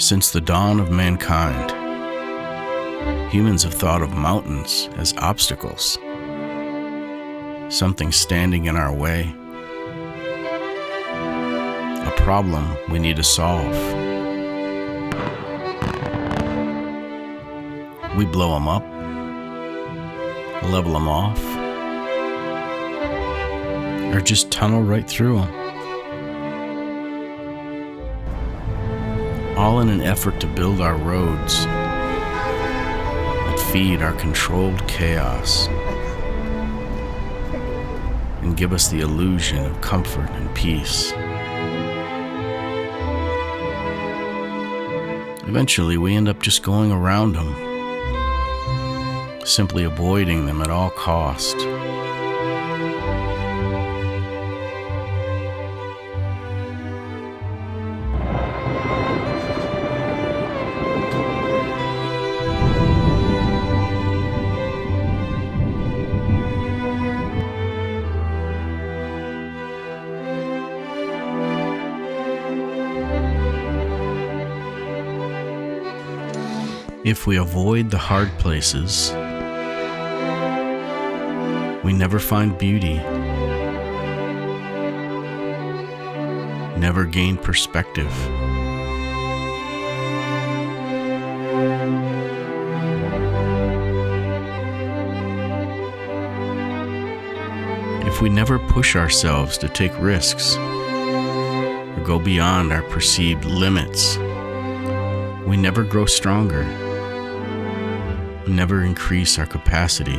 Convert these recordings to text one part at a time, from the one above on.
Since the dawn of mankind, humans have thought of mountains as obstacles, something standing in our way, a problem we need to solve. We blow them up, level them off, or just tunnel right through them. All in an effort to build our roads that feed our controlled chaos and give us the illusion of comfort and peace. Eventually, we end up just going around them, simply avoiding them at all cost. If we avoid the hard places, we never find beauty, never gain perspective. If we never push ourselves to take risks or go beyond our perceived limits, we never grow stronger, never increase our capacity.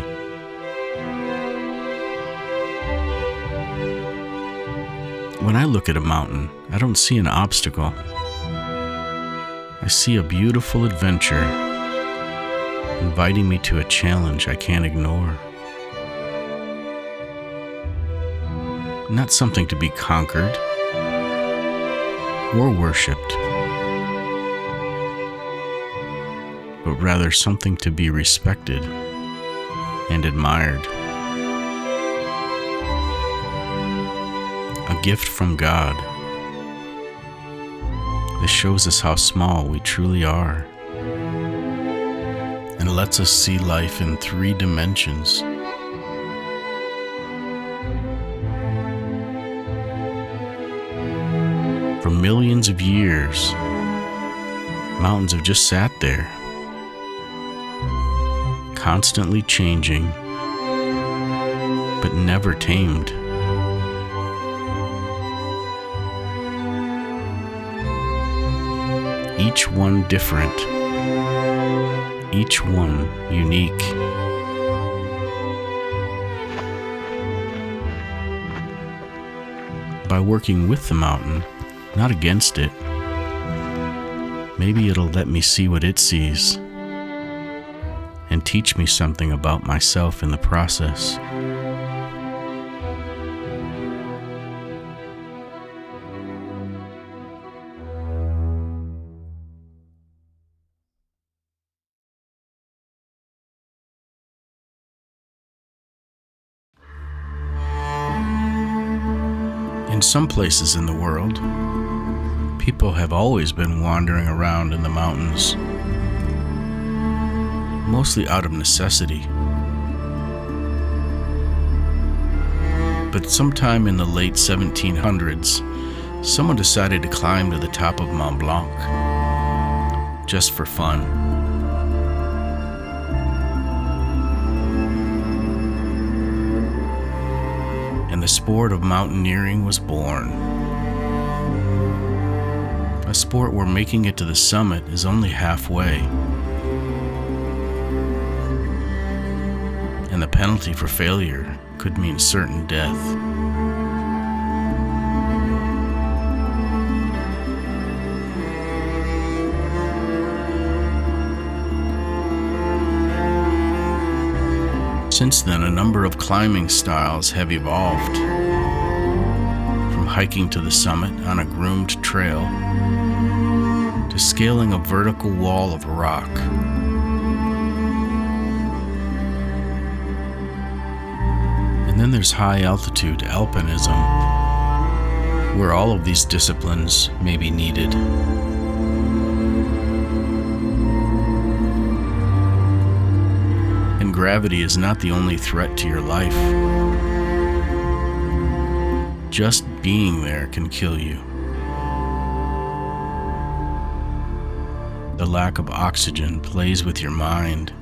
When I look at a mountain, I don't see an obstacle. I see a beautiful adventure inviting me to a challenge I can't ignore. Not something to be conquered or worshipped, but rather something to be respected and admired. A gift from God that shows us how small we truly are and lets us see life in 3 dimensions. For millions of years, mountains have just sat there, constantly changing, but never tamed. Each one different, each one unique. By working with the mountain, not against it, maybe it'll let me see what it sees and teach me something about myself in the process. In some places in the world, people have always been wandering around in the mountains, mostly out of necessity. But sometime in the late 1700s, someone decided to climb to the top of Mont Blanc, just for fun. And the sport of mountaineering was born. A sport where making it to the summit is only halfway, and the penalty for failure could mean certain death. Since then, a number of climbing styles have evolved, from hiking to the summit on a groomed trail to scaling a vertical wall of rock. And then there's high-altitude alpinism, where all of these disciplines may be needed. gravity is not the only threat to your life. Just being there can kill you. The lack of oxygen plays with your mind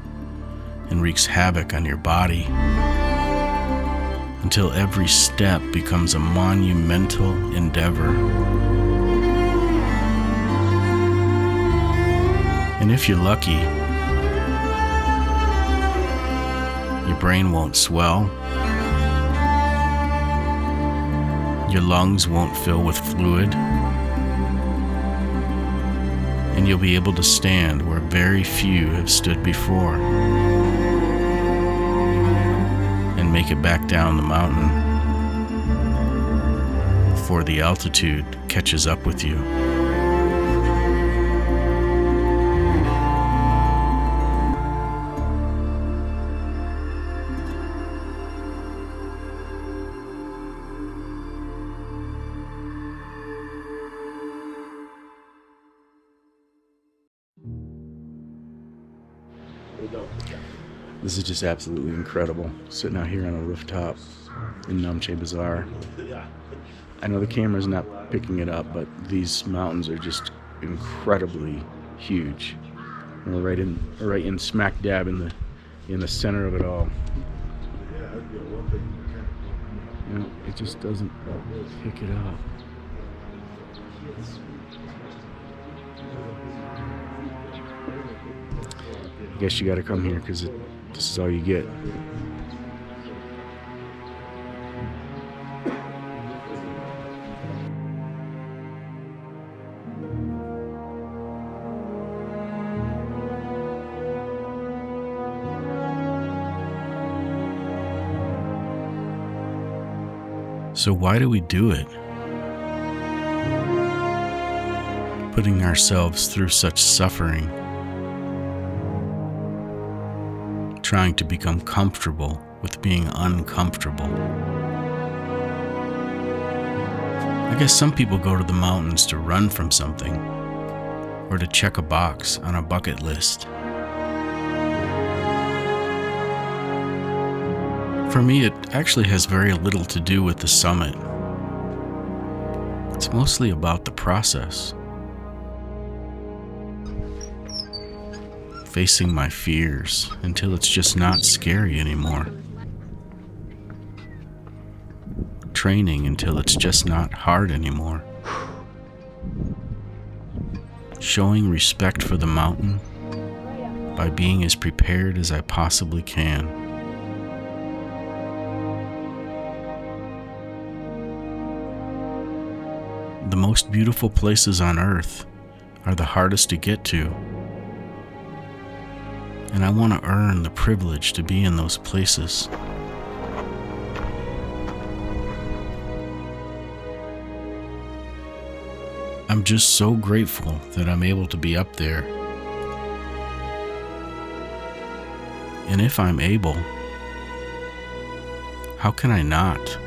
and wreaks havoc on your body until every step becomes a monumental endeavor. And if you're lucky, your brain won't swell, your lungs won't fill with fluid, and you'll be able to stand where very few have stood before and make it back down the mountain before the altitude catches up with you. This is just absolutely incredible, sitting out here on a rooftop in Namche Bazaar. I know the camera's not picking it up, but these mountains are just incredibly huge. And we're right in smack dab in the center of it all. You know, it just doesn't pick it up. I guess you gotta come here because this is all you get. So why do we do it? Putting ourselves through such suffering, trying to become comfortable with being uncomfortable. I guess some people go to the mountains to run from something, or to check a box on a bucket list. For me, it actually has very little to do with the summit. It's mostly about the process. Facing my fears until it's just not scary anymore. Training until it's just not hard anymore. Showing respect for the mountain by being as prepared as I possibly can. The most beautiful places on earth are the hardest to get to. And I want to earn the privilege to be in those places. I'm just so grateful that I'm able to be up there. And if I'm able, how can I not?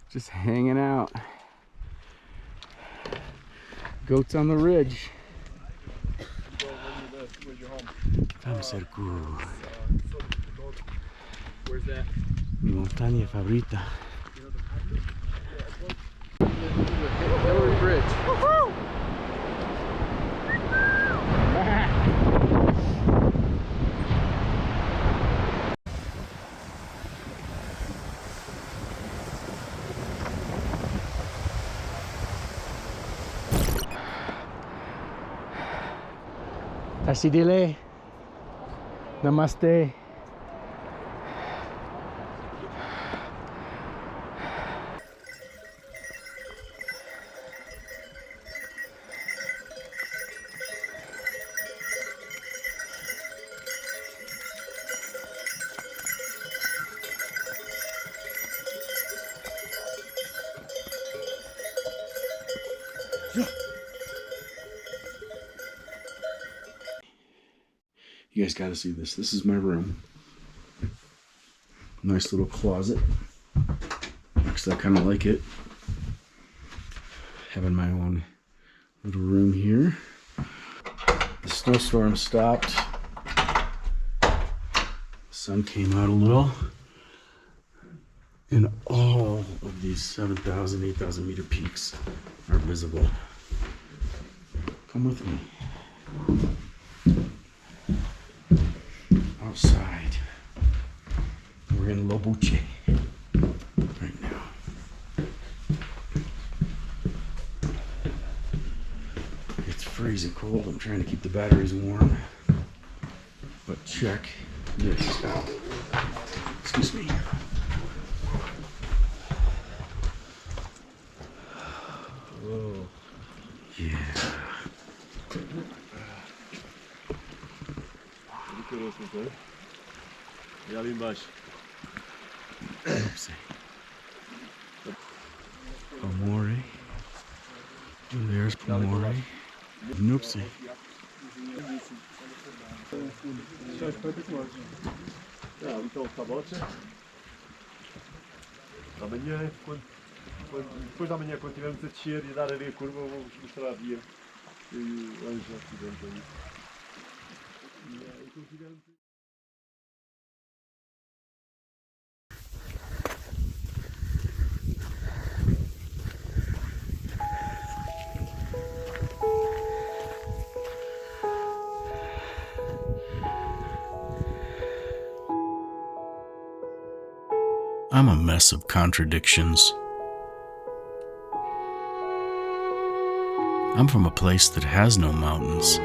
Just hanging out. Goats on the ridge. Where's your home? Where's that? Mi montaña favorita. Everest Bridge. Asidile. Namaste. You guys gotta see this. This is my room. Nice little closet. Actually, I kind of like it. Having my own little room here. The snowstorm stopped. The sun came out a little. And all of these 7,000, 8,000 meter peaks are visible. Come with me. Outside. We're in Lobuche right now. It's freezing cold. I'm trying to keep the batteries warm. But check this out. Excuse me. Whoa. Yeah. Ja ali baš. Pomore. There's Pomore. Noopsie. Ja, então tabote. Amanhã, depois da manhã, quando estivermos a descer e dar ali a curva, eu vou-vos mostrar a via. Eu e o Anjo já fizemos aí. E quando tivermos... I'm a mess of contradictions. I'm from a place that has no mountains.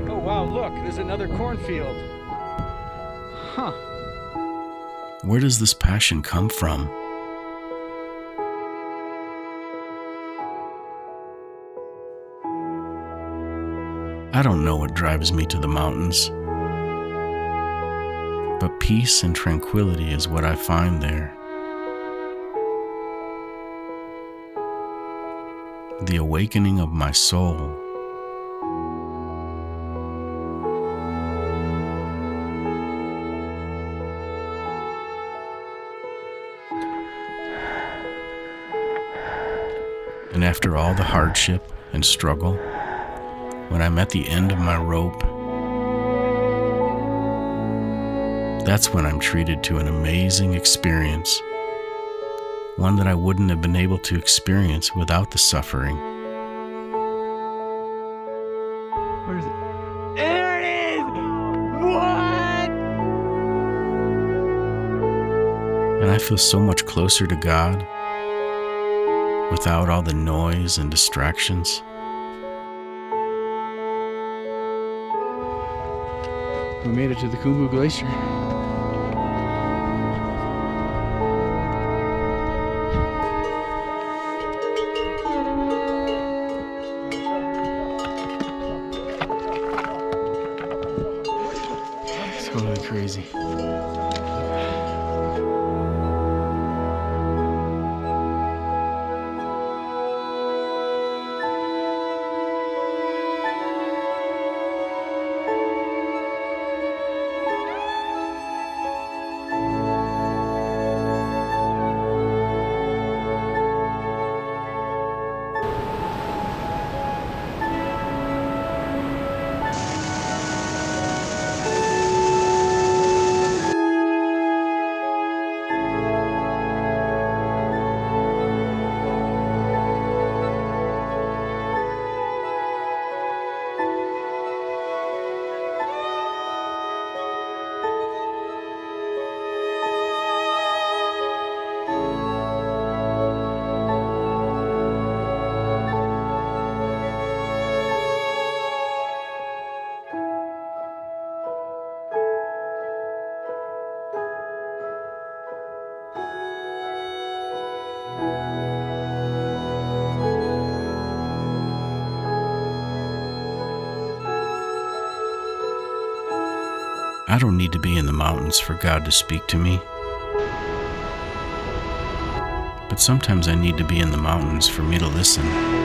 Oh wow, look, there's another cornfield. Huh. Where does this passion come from? I don't know what drives me to the mountains, but peace and tranquility is what I find there. The awakening of my soul. And after all the hardship and struggle, when I'm at the end of my rope, that's when I'm treated to an amazing experience, one that I wouldn't have been able to experience without the suffering. Where is it? There it is! What? And I feel so much closer to God without all the noise and distractions. We made it to the Khumbu Glacier. Totally crazy. I don't need to be in the mountains for God to speak to me. But sometimes I need to be in the mountains for me to listen.